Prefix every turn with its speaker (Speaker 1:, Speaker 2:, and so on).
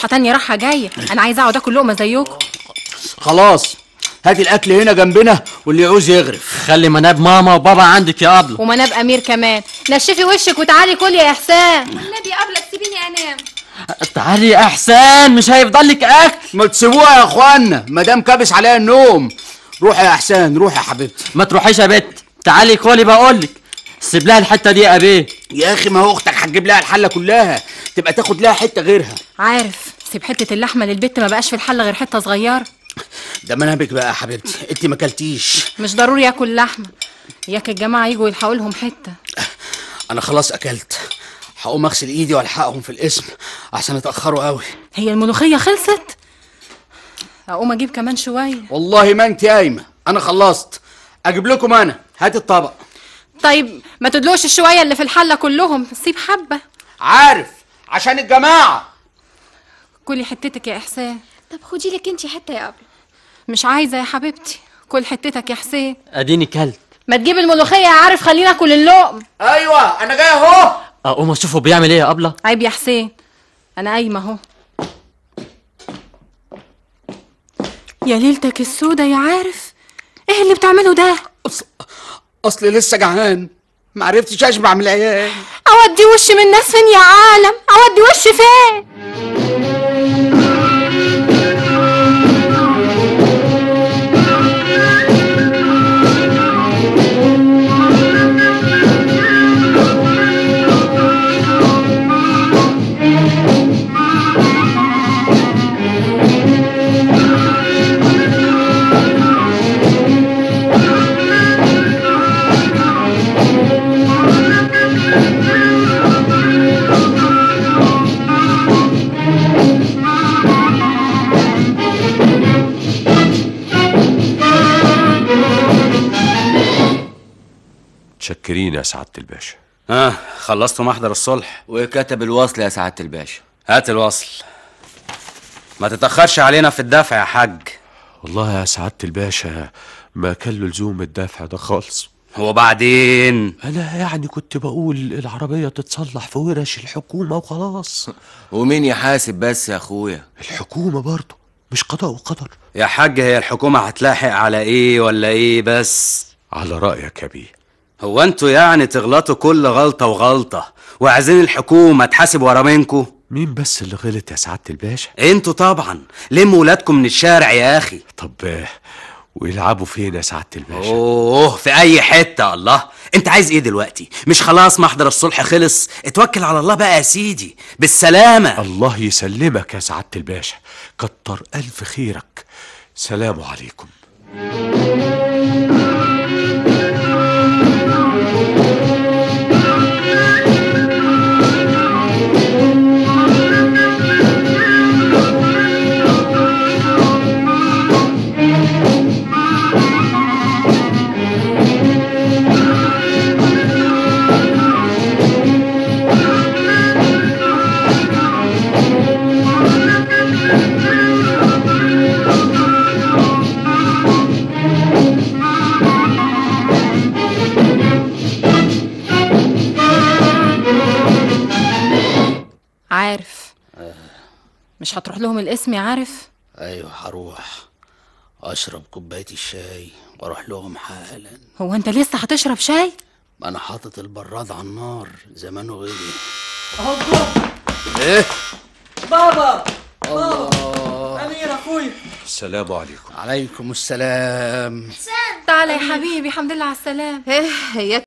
Speaker 1: مش هتاني راحه جايه، انا عايزه اقعد اكل لقمه زيكم.
Speaker 2: خلاص هاتي الاكل هنا جنبنا واللي يعوز يغرف.
Speaker 3: خلي مناب ماما وبابا عندك يا ابله،
Speaker 1: ومناب امير كمان. نشفي وشك وتعالي كل يا احسان.
Speaker 4: والنبي يا ابله سيبيني انام.
Speaker 3: تعالي يا احسان مش هيفضل لك اكل.
Speaker 2: ما تسيبوها يا اخوانا، مدام كابس عليها النوم. روحي يا احسان، روحي يا حبيبتي.
Speaker 3: ما تروحيش يا بت، تعالي كلي بقولك. سيب لها الحته دي يا ابيه.
Speaker 2: يا اخي ما هو اختك هتجيب لها الحله كلها، تبقى تاخد لها حته غيرها.
Speaker 1: عارف، سيب حته اللحمه للبت، ما بقاش في الحله غير حته صغيره.
Speaker 2: ده منابك بقى يا حبيبتي، انت ما اكلتيش.
Speaker 1: مش ضروري اكل لحمه، اياك الجماعه يجوا يلحقوا لهم حته.
Speaker 2: انا خلاص اكلت، هقوم اغسل ايدي والحقهم في القسم احسن اتاخروا قوي.
Speaker 1: هي الملوخيه خلصت؟ اقوم اجيب كمان شويه.
Speaker 2: والله ما انت قايمه، انا خلصت. اجيب لكم انا، هات الطبق.
Speaker 1: طيب ما تدلوش الشويه اللي في الحله كلهم، سيب حبه.
Speaker 2: عارف، عشان الجماعه.
Speaker 1: كلي حتتك يا احسان.
Speaker 4: طب خدي لك انت حته يا ابله.
Speaker 1: مش عايزه يا حبيبتي، كل حتتك يا حسين.
Speaker 3: اديني كلت.
Speaker 1: ما تجيب الملوخيه يا عارف، خلينا اكل اللقم.
Speaker 2: ايوه انا جاي اهو.
Speaker 3: اقوم اشوفه بيعمل ايه يا ابله.
Speaker 1: عيب يا حسين، انا قايمه اهو. يا ليلتك السودا يا عارف، ايه اللي بتعمله ده؟
Speaker 2: اصلي لسه جعان، معرفتش اشبع من العيال.
Speaker 1: اودي وشي من الناس فين يا عالم؟ اودي وشي فين؟
Speaker 5: متشكرين يا سعادة الباشا.
Speaker 2: خلصتوا محضر الصلح
Speaker 6: وكتب الوصل يا سعادة الباشا.
Speaker 2: هات الوصل، ما تتأخرش علينا في الدفع يا حاج.
Speaker 5: والله يا سعادة الباشا ما كان له لزوم الدفع ده خالص.
Speaker 2: وبعدين
Speaker 5: انا يعني كنت بقول العربية تتصلح في ورش الحكومة وخلاص.
Speaker 6: ومين يحاسب بس يا اخويا؟
Speaker 5: الحكومة برضه، مش قضاء وقدر
Speaker 2: يا حاج. هي الحكومة هتلاحق على ايه ولا ايه بس؟
Speaker 5: على رأيك يا بيه.
Speaker 2: هو انتوا يعني تغلطوا كل غلطة وغلطة وعايزين الحكومة تحاسب ورا منكم؟
Speaker 5: مين بس اللي غلط يا سعادة الباشا؟
Speaker 2: انتوا طبعا. لموا ولادكم من الشارع يا اخي.
Speaker 5: طب ويلعبوا فين يا سعادة الباشا؟
Speaker 2: اوه في اي حتة. الله، انت عايز ايه دلوقتي؟ مش خلاص محضر الصلح خلص؟ اتوكل على الله بقى يا سيدي، بالسلامة.
Speaker 5: الله يسلمك يا سعادة الباشا، كتر ألف خيرك. سلام عليكم.
Speaker 1: عارف، مش هتروح لهم القسم يا عارف؟
Speaker 2: ايوه هروح اشرب كوبايه الشاي واروح لهم حالا.
Speaker 1: هو انت لسه هتشرب شاي؟
Speaker 2: ما انا حاطط البراد على النار زمانه غلي
Speaker 3: اهو.
Speaker 2: ايه
Speaker 3: بابا
Speaker 2: الله.
Speaker 3: امير اخويا.
Speaker 5: السلام عليكم.
Speaker 2: عليكم السلام.
Speaker 1: تعالى يا حبيبي، الحمد لله على السلامه.
Speaker 4: هي